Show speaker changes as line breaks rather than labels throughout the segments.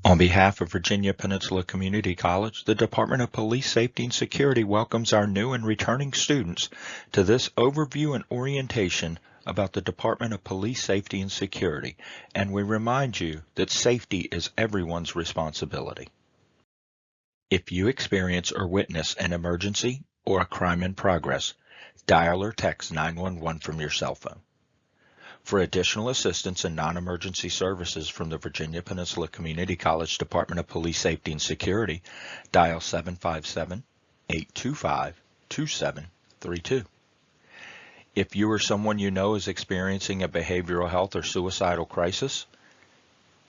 On behalf of Virginia Peninsula Community College, the Department of Police Safety and Security welcomes our new and returning students to this overview and orientation about the Department of Police Safety and Security, and we remind you that safety is everyone's responsibility. If you experience or witness an emergency or a crime in progress, dial or text 911 from your cell phone. For additional assistance and non-emergency services from the Virginia Peninsula Community College Department of Police Safety and Security, dial 757-825-2732. If you or someone you know is experiencing a behavioral health or suicidal crisis,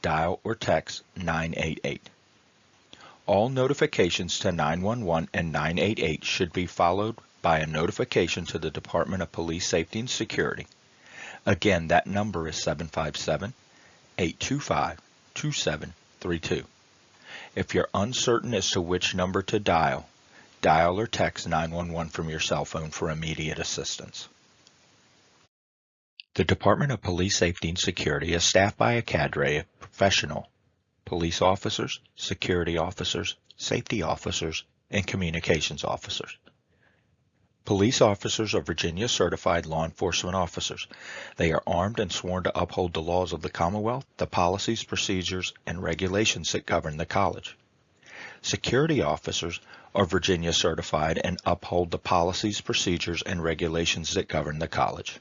dial or text 988. All notifications to 911 and 988 should be followed by a notification to the Department of Police Safety and Security. Again, that number is 757-825-2732. If you're uncertain as to which number to dial or text 911 from your cell phone for immediate assistance. The Department of Police Safety and Security is staffed by a cadre of professional police officers, security officers, safety officers, and communications officers. Police officers are Virginia certified law enforcement officers. They are armed and sworn to uphold the laws of the Commonwealth, the policies, procedures, and regulations that govern the college. Security officers are Virginia certified and uphold the policies, procedures, and regulations that govern the college.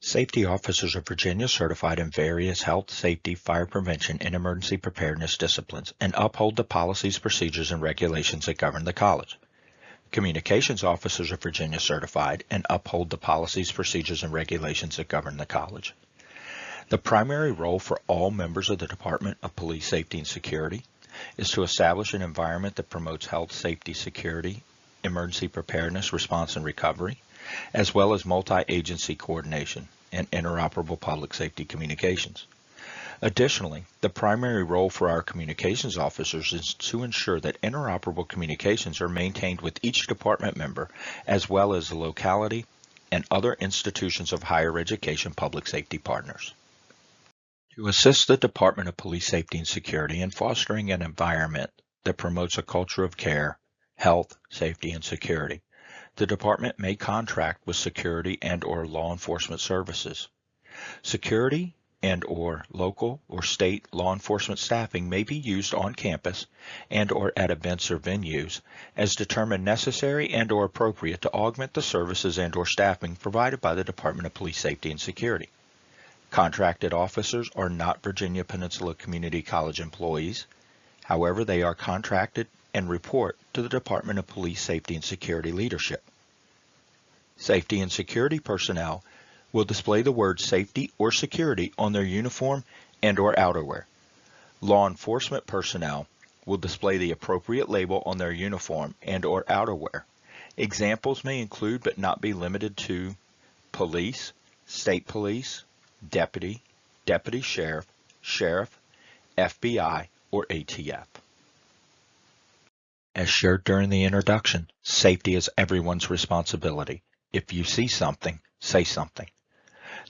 Safety officers are Virginia certified in various health, safety, fire prevention, and emergency preparedness disciplines and uphold the policies, procedures, and regulations that govern the college. Communications officers are Virginia certified and uphold the policies, procedures, and regulations that govern the college. The primary role for all members of the Department of Police Safety and Security is to establish an environment that promotes health, safety, security, emergency preparedness, response, and recovery, as well as multi-agency coordination and interoperable public safety communications. Additionally, the primary role for our communications officers is to ensure that interoperable communications are maintained with each department member, as well as the locality and other institutions of higher education public safety partners. To assist the Department of Police Safety and Security in fostering an environment that promotes a culture of care, health, safety, and security, the department may contract with security and/or law enforcement services. Security and/or local or state law enforcement staffing may be used on campus and/or at events or venues as determined necessary and/or appropriate to augment the services and/or staffing provided by the Department of Police Safety and Security. Contracted officers are not Virginia Peninsula Community College employees. However, they are contracted and report to the Department of Police Safety and Security leadership. Safety and security personnel will display the words safety or security on their uniform and/or outerwear. Law enforcement personnel will display the appropriate label on their uniform and/or outerwear. Examples may include but not be limited to police, state police, deputy, deputy sheriff, sheriff, FBI, or ATF. As shared during the introduction, safety is everyone's responsibility. If you see something, say something.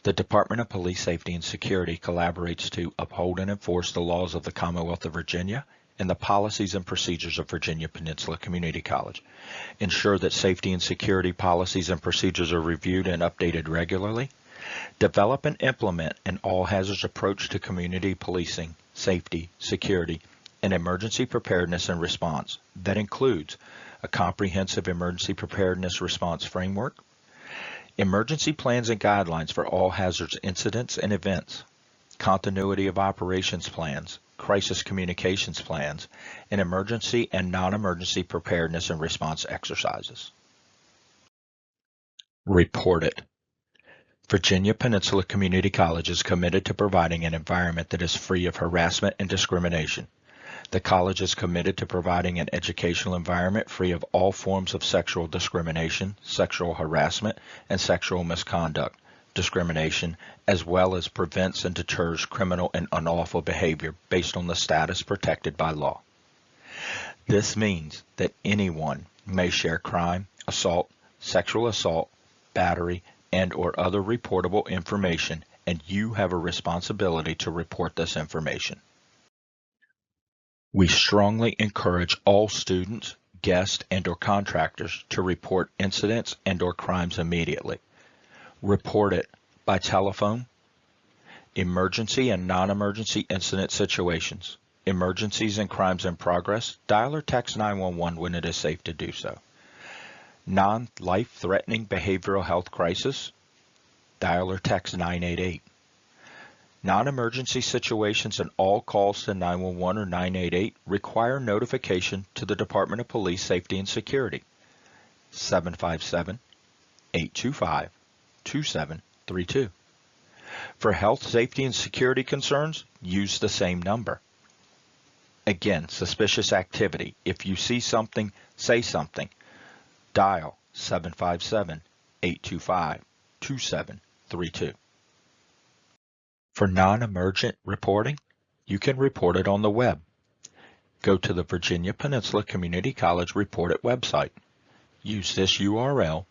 The Department of Police Safety and Security collaborates to uphold and enforce the laws of the Commonwealth of Virginia and the policies and procedures of Virginia Peninsula Community College. Ensure that safety and security policies and procedures are reviewed and updated regularly. Develop and implement an all-hazards approach to community policing, safety, security, and emergency preparedness and response that includes a comprehensive emergency preparedness response framework, emergency plans and guidelines for all hazards incidents and events, continuity of operations plans, crisis communications plans, and emergency and non-emergency preparedness and response exercises. Report it. Virginia Peninsula Community College is committed to providing an environment that is free of harassment and discrimination. The college is committed to providing an educational environment free of all forms of sexual discrimination, sexual harassment, and sexual misconduct, discrimination, as well as prevents and deters criminal and unlawful behavior based on the status protected by law. This means that anyone may share crime, assault, sexual assault, battery, and/or other reportable information, and you have a responsibility to report this information. We strongly encourage all students, guests, and/or contractors to report incidents and/or crimes immediately. Report it by telephone, emergency and non-emergency incident situations, emergencies and crimes in progress, dial or text 911 when it is safe to do so. Non-life-threatening behavioral health crisis, dial or text 988. Non-emergency situations and all calls to 911 or 988 require notification to the Department of Police Safety and Security, 757-825-2732. For health, safety, and security concerns, use the same number. Again, suspicious activity. If you see something, say something. Dial 757-825-2732. For non-emergent reporting, you can report it on the web. Go to the Virginia Peninsula Community College Report It website. Use this URL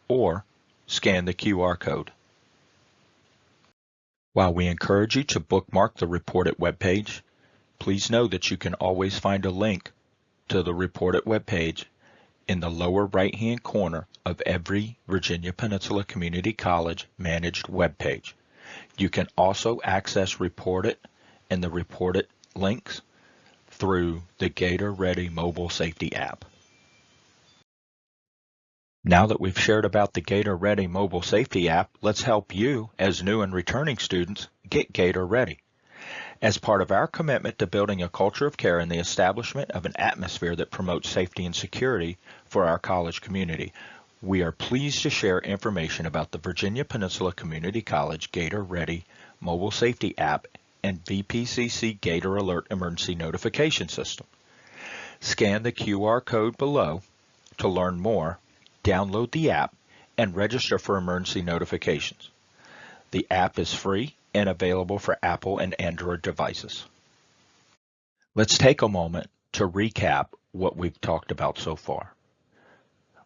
or scan the QR code. While we encourage you to bookmark the Report It webpage, please know that you can always find a link to the Report It webpage in the lower right-hand corner of every Virginia Peninsula Community College managed webpage. You can also access Report It and the Report It links through the Gator Ready mobile safety app. Now that we've shared about the Gator Ready mobile safety app, let's help you, as new and returning students, get Gator Ready. As part of our commitment to building a culture of care and the establishment of an atmosphere that promotes safety and security for our college community, we are pleased to share information about the Virginia Peninsula Community College Gator Ready mobile safety app and VPCC Gator Alert emergency notification system. Scan the QR code below to learn more, download the app, and register for emergency notifications. The app is free and available for Apple and Android devices. Let's take a moment to recap what we've talked about so far.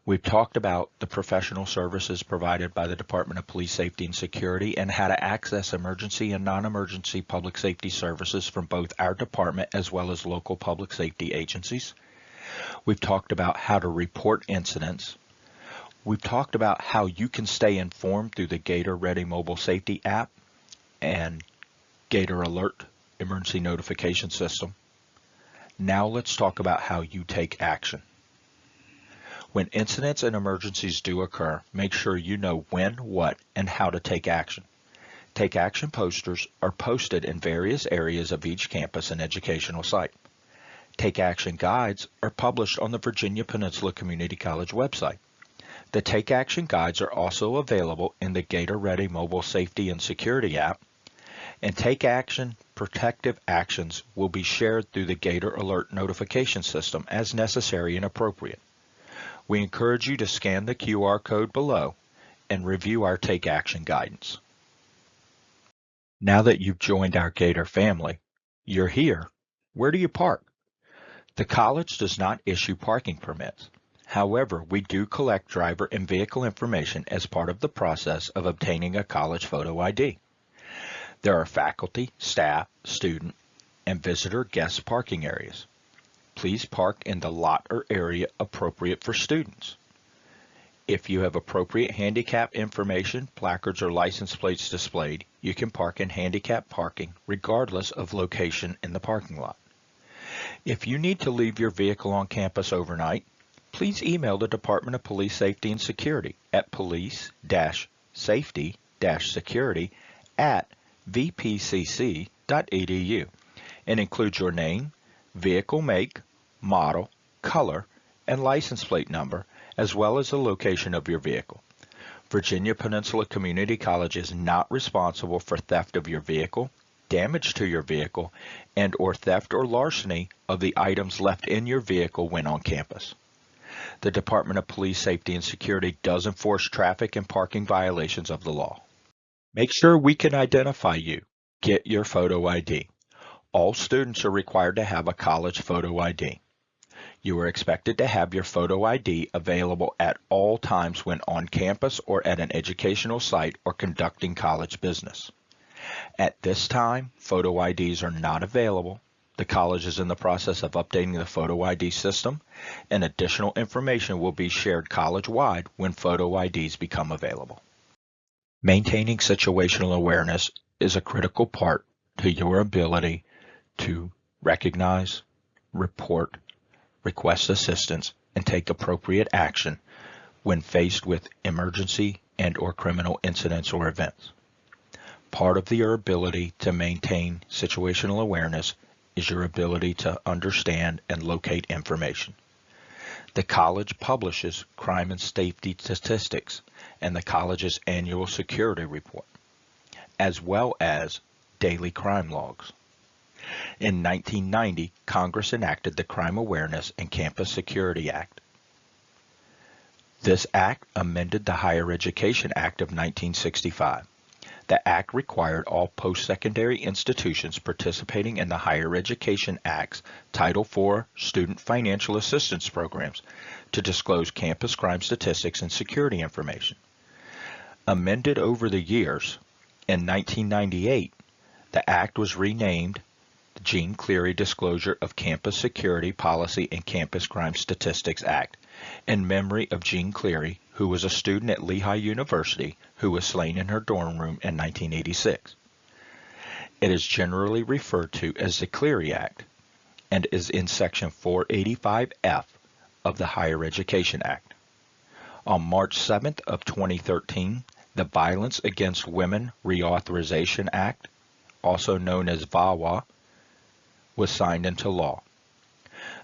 We've talked about the professional services provided by the Department of Police Safety and Security and how to access emergency and non-emergency public safety services from both our department as well as local public safety agencies. We've talked about how to report incidents. We've talked about how you can stay informed through the Gator Ready mobile safety app and Gator Alert emergency notification system. Now let's talk about how you take action. When incidents and emergencies do occur, make sure you know when, what, and how to take action. Take action posters are posted in various areas of each campus and educational site. Take action guides are published on the Virginia Peninsula Community College website. The Take Action guides are also available in the Gator Ready mobile safety and security app, and Take Action protective actions will be shared through the Gator Alert notification system as necessary and appropriate. We encourage you to scan the QR code below and review our Take Action guidance. Now that you've joined our Gator family, you're here. Where do you park? The college does not issue parking permits. However, we do collect driver and vehicle information as part of the process of obtaining a college photo ID. There are faculty, staff, student, and visitor guest parking areas. Please park in the lot or area appropriate for students. If you have appropriate handicap information, placards, or license plates displayed, you can park in handicap parking regardless of location in the parking lot. If you need to leave your vehicle on campus overnight, please email the Department of Police Safety and Security at police-safety-security@vpcc.edu and include your name, vehicle make, model, color, and license plate number, as well as the location of your vehicle. Virginia Peninsula Community College is not responsible for theft of your vehicle, damage to your vehicle, and/or theft or larceny of the items left in your vehicle when on campus. The Department of Police Safety and Security does enforce traffic and parking violations of the law. Make sure we can identify you. Get your photo ID. All students are required to have a college photo ID. You are expected to have your photo ID available at all times when on campus or at an educational site or conducting college business. At this time, photo IDs are not available. The college is in the process of updating the photo ID system, and additional information will be shared college-wide when photo IDs become available. Maintaining situational awareness is a critical part to your ability to recognize, report, request assistance, and take appropriate action when faced with emergency and/or criminal incidents or events. Part of your ability to maintain situational awareness is your ability to understand and locate information. The college publishes crime and safety statistics and the college's annual security report, as well as daily crime logs. In 1990, Congress enacted the Crime Awareness and Campus Security Act. This act amended the Higher Education Act of 1965. The act required all post-secondary institutions participating in the Higher Education Act's Title IV Student Financial Assistance Programs to disclose campus crime statistics and security information. Amended over the years, in 1998, the act was renamed the Jean Cleary Disclosure of Campus Security Policy and Campus Crime Statistics Act, in memory of Jean Cleary, who was a student at Lehigh University who was slain in her dorm room in 1986. It is generally referred to as the Cleary Act and is in Section 485F of the Higher Education Act. On March 7th of 2013, the Violence Against Women Reauthorization Act, also known as VAWA, was signed into law.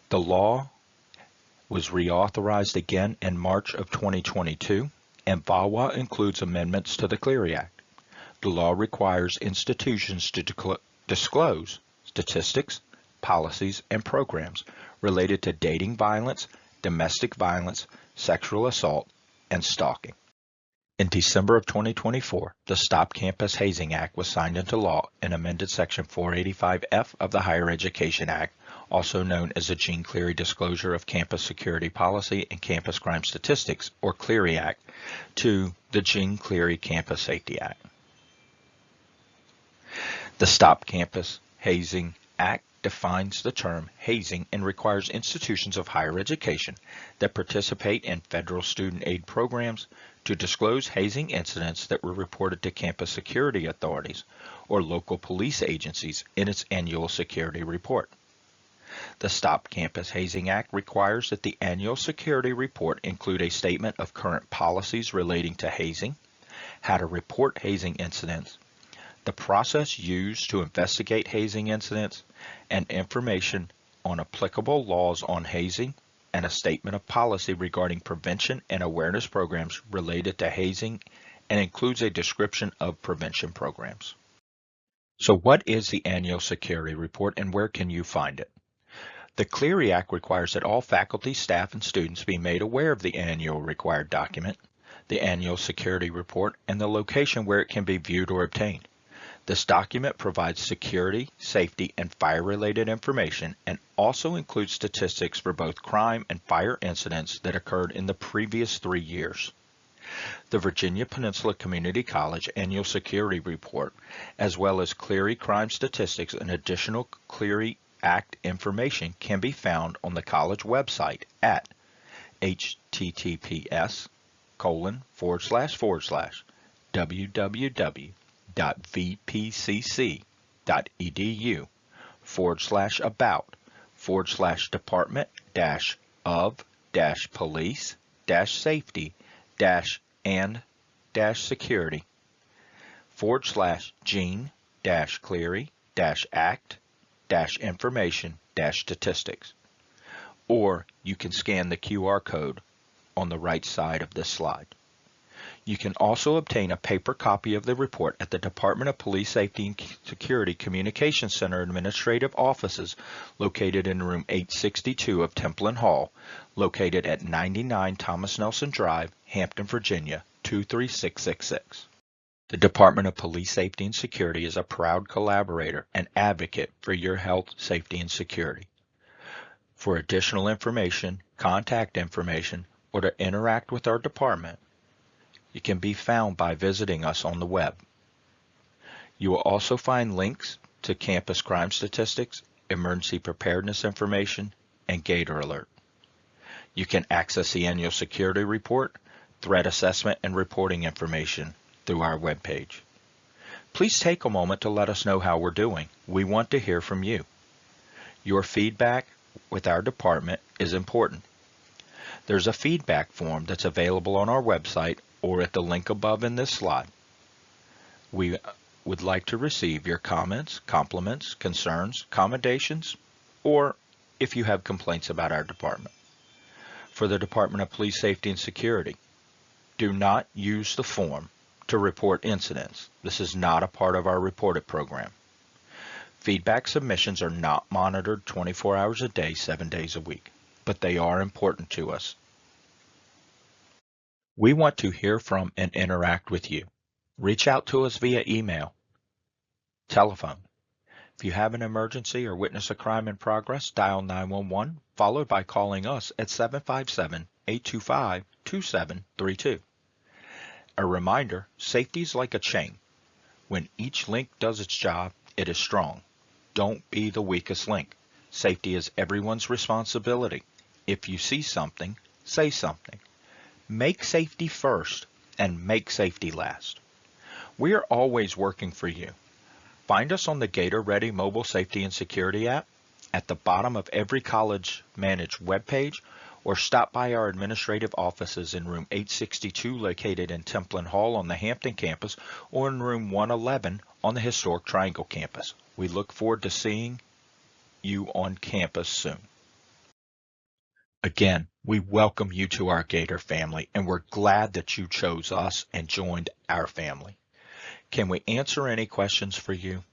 The law was reauthorized again in March of 2022, and VAWA includes amendments to the Cleary Act. The law requires institutions to disclose statistics, policies, and programs related to dating violence, domestic violence, sexual assault, and stalking. In December of 2024, the Stop Campus Hazing Act was signed into law and amended Section 485F of the Higher Education Act, also known as the Jean Cleary Disclosure of Campus Security Policy and Campus Crime Statistics, or Cleary Act, to the Jean Cleary Campus Safety Act. The Stop Campus Hazing Act defines the term hazing and requires institutions of higher education that participate in federal student aid programs to disclose hazing incidents that were reported to campus security authorities or local police agencies in its annual security report. The Stop Campus Hazing Act requires that the annual security report include a statement of current policies relating to hazing, how to report hazing incidents, the process used to investigate hazing incidents, and information on applicable laws on hazing, and a statement of policy regarding prevention and awareness programs related to hazing, and includes a description of prevention programs. So what is the annual security report and where can you find it? The Cleary Act requires that all faculty, staff, and students be made aware of the annual required document, the annual security report, and the location where it can be viewed or obtained. This document provides security, safety, and fire-related information and also includes statistics for both crime and fire incidents that occurred in the previous 3 years. The Virginia Peninsula Community College Annual Security Report, as well as Cleary crime statistics and additional Cleary Act information can be found on the college website at https://www.vpcc.edu/Jean-Cleary-Act-information-statistics. Or you can scan the QR code on the right side of this slide. You can also obtain a paper copy of the report at the Department of Police Safety and Security Communications Center Administrative Offices located in room 862 of Templin Hall, located at 99 Thomas Nelson Drive, Hampton, Virginia, 23666. The Department of Police Safety and Security is a proud collaborator and advocate for your health, safety, and security. For additional information, contact information, or to interact with our department, you can be found by visiting us on the web. You will also find links to campus crime statistics emergency preparedness information, and Gator Alert. You can access the annual security report, threat assessment, and reporting information through our webpage. Please take a moment to let us know how we're doing. We want to hear from you. Your feedback with our department is important. There's a feedback form that's available on our website or at the link above in this slide. We would like to receive your comments, compliments, concerns, commendations, or if you have complaints about our department. For the Department of Police Safety and Security, do not use the form to report incidents. This is not a part of our reported program. Feedback submissions are not monitored 24 hours a day, 7 days a week, but they are important to us. We want to hear from and interact with you. Reach out to us via email, telephone. If you have an emergency or witness a crime in progress, dial 911, followed by calling us at 757-825-2732. A reminder, safety is like a chain. When each link does its job, it is strong. Don't be the weakest link. Safety is everyone's responsibility. If you see something, say something. Make safety first and make safety last. We are always working for you. Find us on the Gator Ready mobile safety and security app, at the bottom of every college managed webpage, or stop by our administrative offices in room 862 located in Templin Hall on the Hampton campus, or in room 111 on the historic Triangle campus. We look forward to seeing you on campus soon. Again, we welcome you to our Gator family, and we're glad that you chose us and joined our family. Can we answer any questions for you?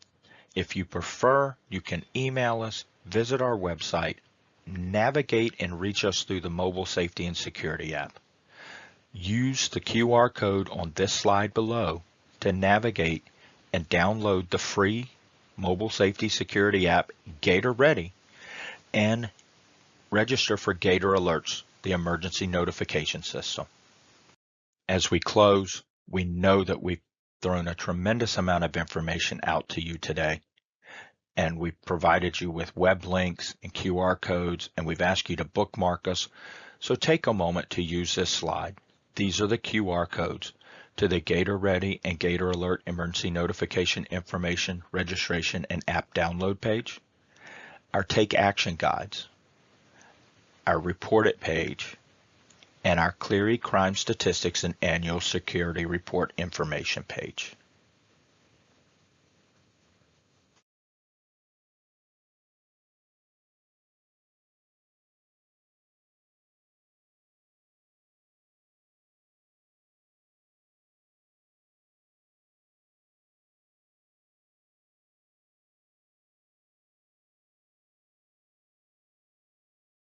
If you prefer, you can email us, visit our website, navigate and reach us through the mobile safety and security app. Use the QR code on this slide below to navigate and download the free mobile safety security app Gator Ready and register for Gator Alerts, the emergency notification system. As we close, we know that we've thrown a tremendous amount of information out to you today, and we've provided you with web links and QR codes, and we've asked you to bookmark us. So take a moment to use this slide. These are the QR codes to the Gator Ready and Gator Alert emergency notification information, registration, and app download page, our Take Action guides, our Report It page, and our Clery Crime Statistics and Annual Security Report information page.